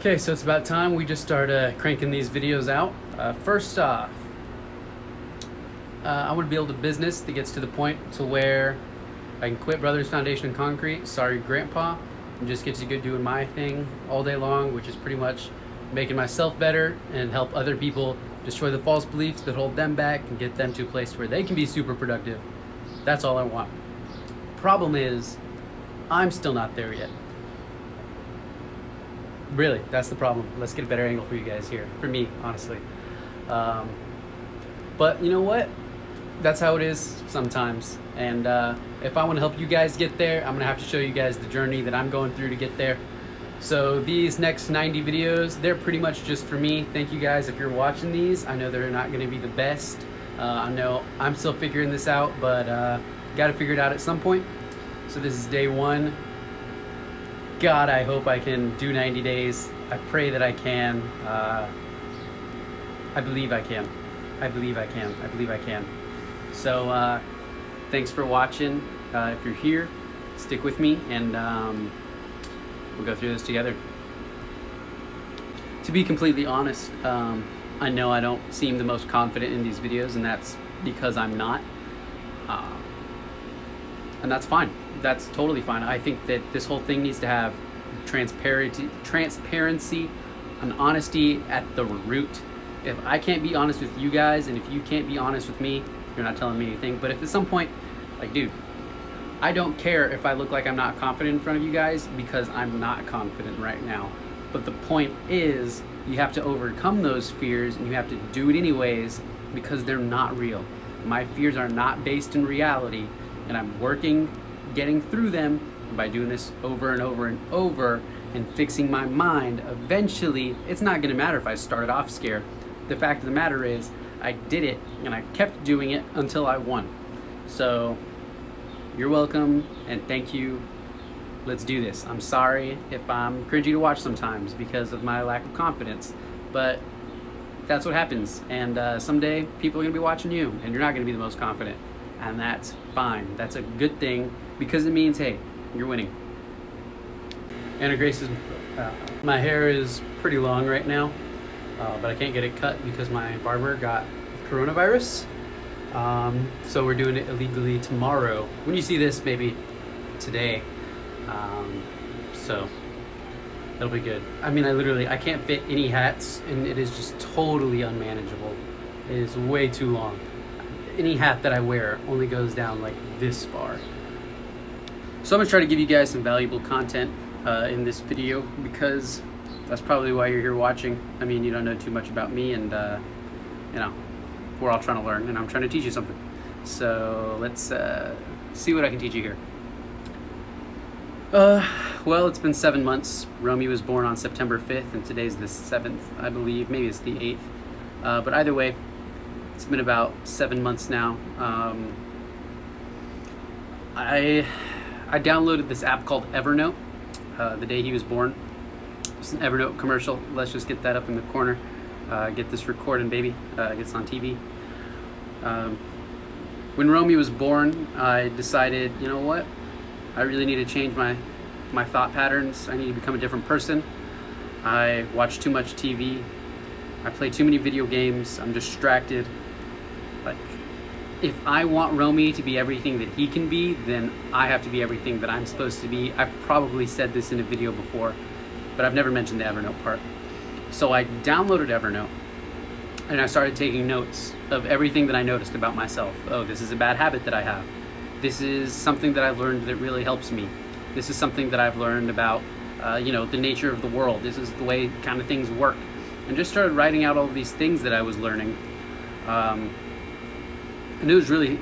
Okay, so it's about time we just start cranking these videos out. First off, I want to build a business that gets to the point to where I can quit Brothers Foundation and Concrete, sorry Grandpa, and just get to go doing my thing all day long, which is pretty much making myself better and help other people destroy the false beliefs that hold them back and get them to a place where they can be super productive. That's all I want. Problem is, I'm still not there yet. Really, that's the problem. Let's get a better angle for you guys here. For me, honestly. But you know what? That's how it is sometimes. And if I want to help you guys get there, I'm going to have to show you guys the journey that I'm going through to get there. So these next 90 videos, they're pretty much just for me. Thank you guys if you're watching these. I know they're not going to be the best. I know I'm still figuring this out, but got to figure it out at some point. So this is day one. God, I hope I can do 90 days. I pray that I can. I believe I can. I believe I can. I believe I can. So thanks for watching. If you're here, stick with me and we'll go through this together. To be completely honest, I know I don't seem the most confident in these videos, and that's because I'm not. And that's fine. That's totally fine. I think that this whole thing needs to have transparency and honesty at the root. If I can't be honest with you guys, and if you can't be honest with me, you're not telling me anything. But if at some point, like, dude, I don't care if I look like I'm not confident in front of you guys, because I'm not confident right now. But the point is, you have to overcome those fears, and you have to do it anyways, because they're not real. My fears are not based in reality, and I'm working, getting through them, and by doing this over and over and over and fixing my mind, eventually it's not going to matter if I started off scared. The fact of the matter is, I did it, and I kept doing it until I won. So you're welcome, and thank you. Let's do this. I'm sorry if I'm cringy to watch sometimes because of my lack of confidence, but that's what happens. And someday people are going to be watching you, and you're not going to be the most confident. And that's fine. That's a good thing, because it means, hey, you're winning. Anna Grace is, my hair is pretty long right now, but I can't get it cut because my barber got coronavirus. So we're doing it illegally tomorrow. When you see this, maybe today. So it'll be good. I mean, I can't fit any hats, and it is just totally unmanageable. It is way too long. Any hat that I wear only goes down like this far. So I'm gonna try to give you guys some valuable content in this video, because that's probably why you're here watching. I mean, you don't know too much about me, and you know, we're all trying to learn, and I'm trying to teach you something. So let's see what I can teach you here. Well, it's been 7 months. Romy was born on September 5th, and today's the 7th, I believe. Maybe it's the 8th. But either way, it's been about 7 months now. I downloaded this app called Evernote the day he was born. It's an Evernote commercial. Let's just get that up in the corner. Get this recording, baby. Get this on TV. When Romy was born, I decided, you know what? I really need to change my thought patterns. I need to become a different person. I watch too much TV. I play too many video games. I'm distracted. Like, if I want Romy to be everything that he can be, then I have to be everything that I'm supposed to be. I've probably said this in a video before, but I've never mentioned the Evernote part. So I downloaded Evernote, and I started taking notes of everything that I noticed about myself. Oh, this is a bad habit that I have. This is something that I've learned that really helps me. This is something that I've learned about, you know, the nature of the world. This is the way kind of things work. And just started writing out all of these things that I was learning. And it was really,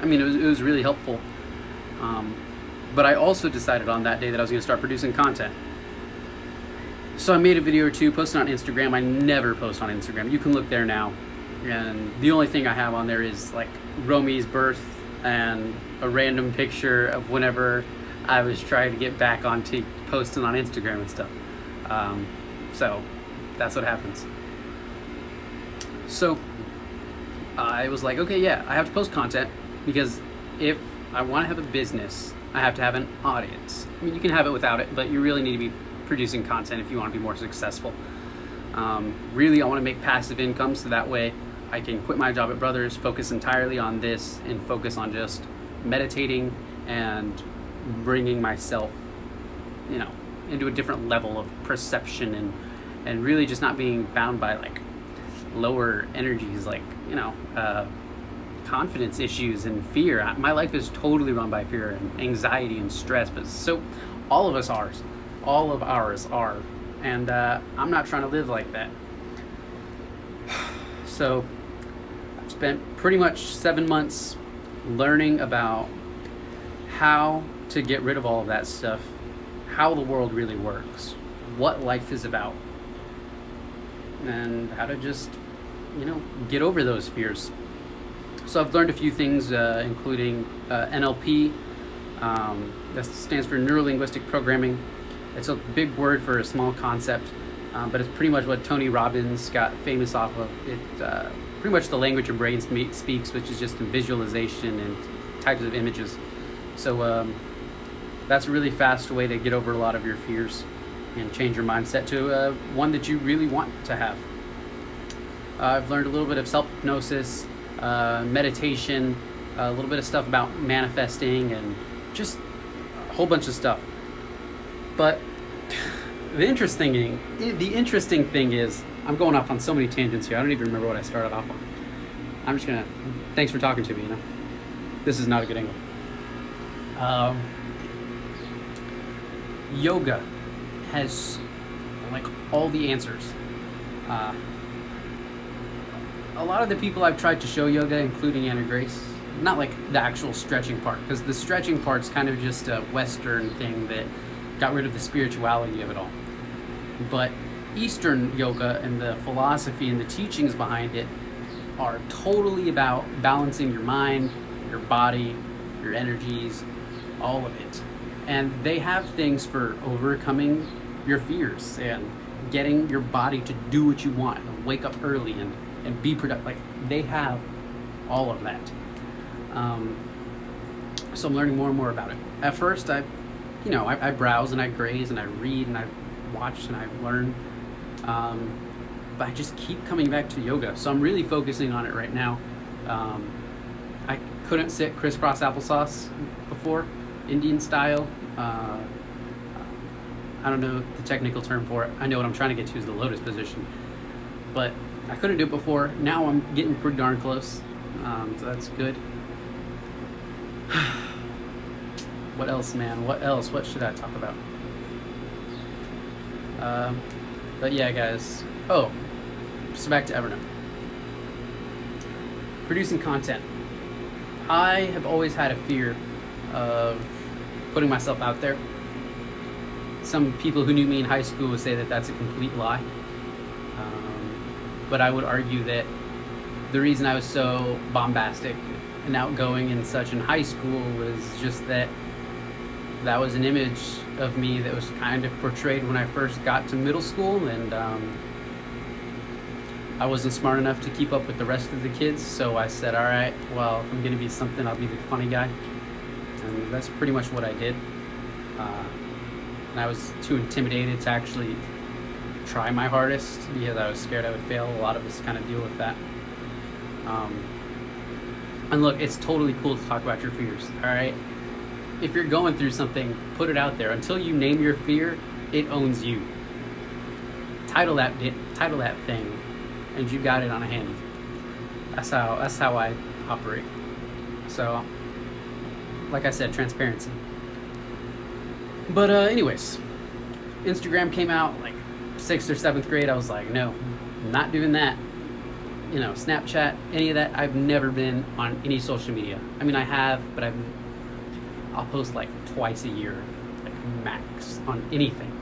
it was really helpful. But I also decided on that day that I was going to start producing content. So I made a video or two, posted on Instagram. I never post on Instagram. You can look there now. And the only thing I have on there is like Romy's birth and a random picture of whenever I was trying to get back onto posting on Instagram and stuff. So that's what happens. So I was like, okay, yeah, I have to post content, because if I want to have a business, I have to have an audience. I mean, you can have it without it, but you really need to be producing content if you want to be more successful. Really, I want to make passive income so that way I can quit my job at Brothers, focus entirely on this, and focus on just meditating and bringing myself, into a different level of perception and really just not being bound by like lower energies, like, confidence issues and fear. My life is totally run by fear and anxiety and stress, but so all of ours are. And I'm not trying to live like that. So I've spent pretty much 7 months learning about how to get rid of all of that stuff, how the world really works, what life is about, and how to just, get over those fears. So I've learned a few things, including NLP. That stands for Neuro-Linguistic Programming. It's a big word for a small concept, but it's pretty much what Tony Robbins got famous off of. It's pretty much the language your brain speaks, which is just in visualization and types of images. So that's a really fast way to get over a lot of your fears and change your mindset to one that you really want to have. I've learned a little bit of self-hypnosis, meditation, a little bit of stuff about manifesting, and just a whole bunch of stuff. But the interesting thing is, I'm going off on so many tangents here. I don't even remember what I started off on. I'm just gonna, thanks for talking to me, This is not a good angle. Yoga has like all the answers. A lot of the people I've tried to show yoga, including Anna Grace, not like the actual stretching part, because the stretching part's kind of just a Western thing that got rid of the spirituality of it all. But Eastern yoga and the philosophy and the teachings behind it are totally about balancing your mind, your body, your energies, all of it. And they have things for overcoming your fears and getting your body to do what you want and wake up early and be productive. Like, they have all of that. So I'm learning more and more about it. At first, I browse and I graze and I read and I watch and I learn. But I just keep coming back to yoga. So I'm really focusing on it right now. I couldn't sit crisscross applesauce before, Indian style. I don't know the technical term for it. I know what I'm trying to get to is the lotus position. But I couldn't do it before. Now I'm getting pretty darn close. So that's good. What else, man? What else? What should I talk about? But yeah, guys. Oh, so back to Evernote. Producing content. I have always had a fear of putting myself out there. Some people who knew me in high school would say that that's a complete lie. But I would argue that the reason I was so bombastic and outgoing and such in high school was just that was an image of me that was kind of portrayed when I first got to middle school, and I wasn't smart enough to keep up with the rest of the kids, so I said, alright, well, if I'm going to be something, I'll be the funny guy. And that's pretty much what I did. And I was too intimidated to actually try my hardest because I was scared I would fail. A lot of us kind of deal with that. And look, it's totally cool to talk about your fears, alright? If you're going through something, put it out there. Until you name your fear, it owns you. Title that thing, and you got it on a hand. That's how I operate. So, like I said, transparency. But anyways, Instagram came out like 6th or 7th grade. I was like, no, I'm not doing that. Snapchat, any of that. I've never been on any social media. I mean, I have, but I'll post like twice a year, like max, on anything.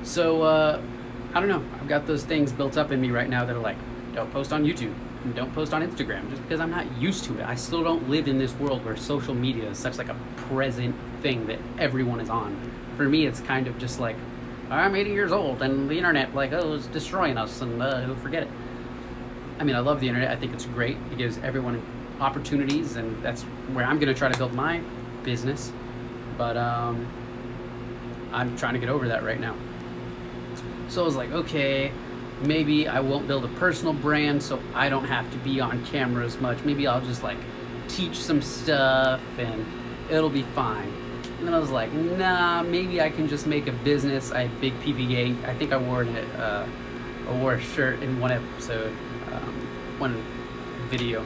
So, I don't know. I've got those things built up in me right now that are like, don't post on YouTube, and don't post on Instagram, just because I'm not used to it. I still don't live in this world where social media is such like a present thing that everyone is on. For me, it's kind of just like, I'm 80 years old and the internet, it's destroying us, and forget it. I mean, I love the internet. I think it's great. It gives everyone opportunities, and that's where I'm going to try to build my business. But I'm trying to get over that right now. So I was like, okay, maybe I won't build a personal brand so I don't have to be on camera as much. Maybe I'll just like teach some stuff and it'll be fine. And then I was like, nah, maybe I can just make a business. I had big PP gang. I think I wore a shirt in one episode, one video.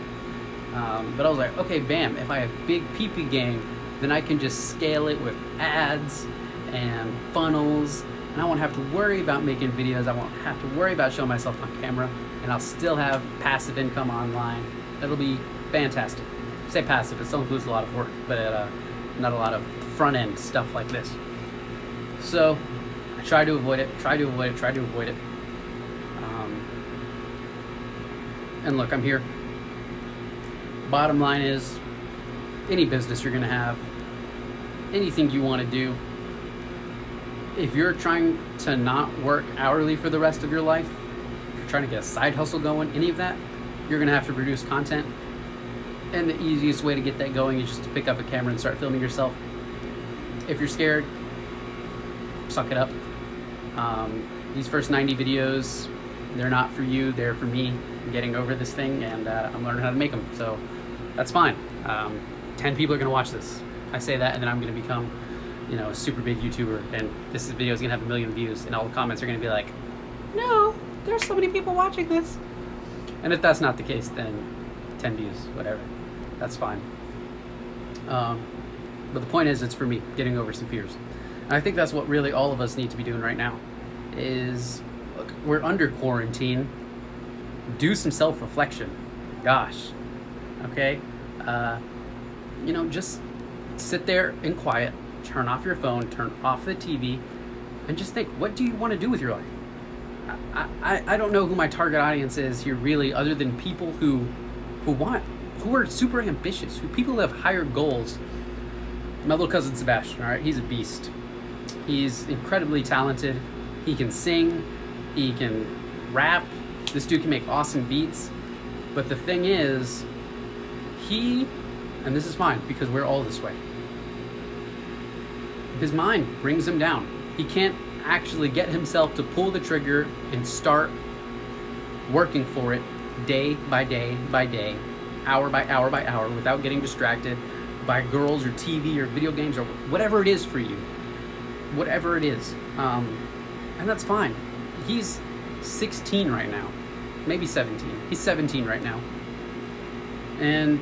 But I was like, okay, bam, if I have big PP gang, then I can just scale it with ads and funnels, and I won't have to worry about making videos. I won't have to worry about showing myself on camera, and I'll still have passive income online. It'll be fantastic. I say passive, it still includes a lot of work, but not a lot of front end stuff like this. So I tried to avoid it. And look, I'm here. Bottom line is, any business you're gonna have, anything you want to do, if you're trying to not work hourly for the rest of your life, if you're trying to get a side hustle going, any of that, you're gonna have to produce content. And the easiest way to get that going is just to pick up a camera and start filming yourself. If you're scared, suck it up. These first 90 videos, they're not for you, they're for me. I'm getting over this thing, and I'm learning how to make them, so that's fine. 10 people are gonna watch this. I say that, and then I'm gonna become, a super big YouTuber, and this video is gonna have 1 million views, and all the comments are gonna be like, no, there's so many people watching this. And if that's not the case, then 10 views, whatever, that's fine. But the point is, it's for me, getting over some fears. And I think that's what really all of us need to be doing right now, is, look, we're under quarantine. Do some self-reflection. Gosh, okay? Just sit there in quiet, turn off your phone, turn off the TV, and just think, what do you want to do with your life? I don't know who my target audience is here really, other than people who are super ambitious, people who have higher goals. My little cousin Sebastian, all right, he's a beast. He's incredibly talented. He can sing, he can rap, this dude can make awesome beats. But the thing is, and this is fine because we're all this way, his mind brings him down. He can't actually get himself to pull the trigger and start working for it day by day by day, hour by hour by hour, without getting distracted by girls or TV or video games or whatever it is for you. Whatever it is. And that's fine. He's 16 right now. Maybe 17. He's 17 right now. And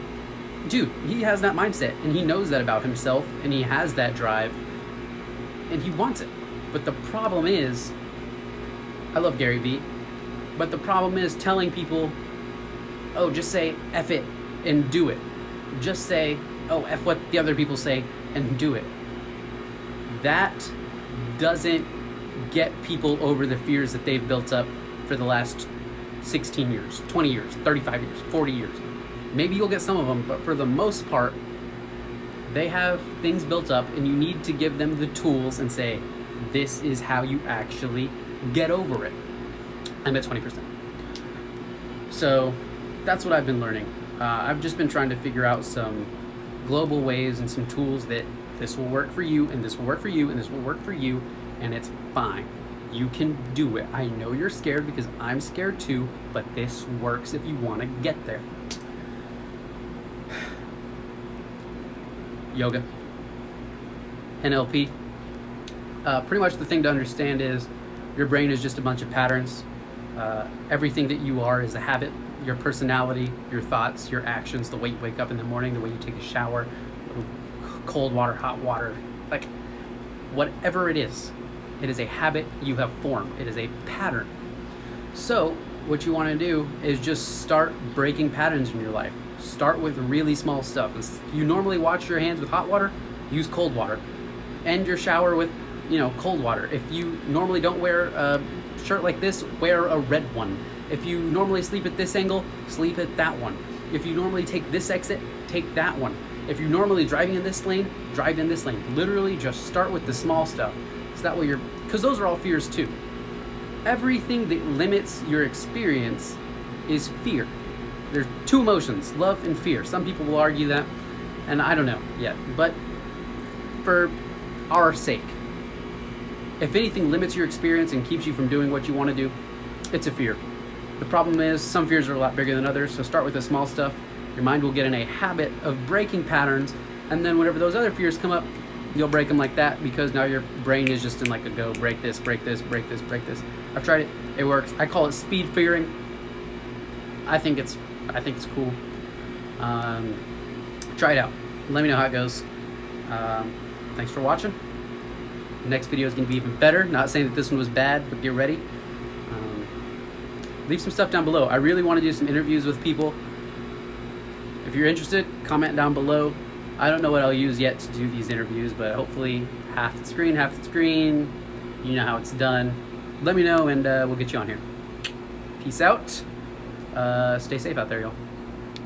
dude, he has that mindset, and he knows that about himself, and he has that drive, and he wants it. But the problem is, I love Gary Vee, but the problem is telling people, oh, just say F it and do it. Just say, oh, F what the other people say and do it. That doesn't get people over the fears that they've built up for the last 16 years, 20 years, 35 years, 40 years. Maybe you'll get some of them, but for the most part, they have things built up, and you need to give them the tools and say, this is how you actually get over it. I'm at 20%. So that's what I've been learning. I've just been trying to figure out some global ways and some tools that this will work for you, and this will work for you, and this will work for you, and it's fine. You can do it. I know you're scared because I'm scared too, but this works if you want to get there. Yoga, NLP. Pretty much the thing to understand is your brain is just a bunch of patterns. Everything that you are is a habit. Your personality, your thoughts, your actions, the way you wake up in the morning, the way you take a shower, cold water, hot water, like whatever it is a habit you have formed. It is a pattern. So what you want to do is just start breaking patterns in your life. Start with really small stuff. You normally wash your hands with hot water, use cold water. End your shower with, cold water. If you normally don't wear a shirt like this, wear a red one. If you normally sleep at this angle, sleep at that one. If you normally take this exit, take that one. If you're normally driving in this lane, drive in this lane. Literally just start with the small stuff. So that way because those are all fears too. Everything that limits your experience is fear. There's two emotions, love and fear. Some people will argue that, and I don't know yet. But for our sake, If anything limits your experience and keeps you from doing what you want to do, it's a fear. The problem is some fears are a lot bigger than others, so start with the small stuff. Your mind will get in a habit of breaking patterns, and then whenever those other fears come up, you'll break them like that, because now your brain is just in like a go, break this, break this, break this, break this. I've tried it, it works. I call it speed fearing. I think it's cool. Try it out. Let me know how it goes. Thanks for watching. The next video is going to be even better. Not saying that this one was bad, but get ready. Leave some stuff down below. I really want to do some interviews with people. If you're interested, comment down below. I don't know what I'll use yet to do these interviews, but hopefully half the screen. You know how it's done. Let me know, and we'll get you on here. Peace out. Stay safe out there, y'all.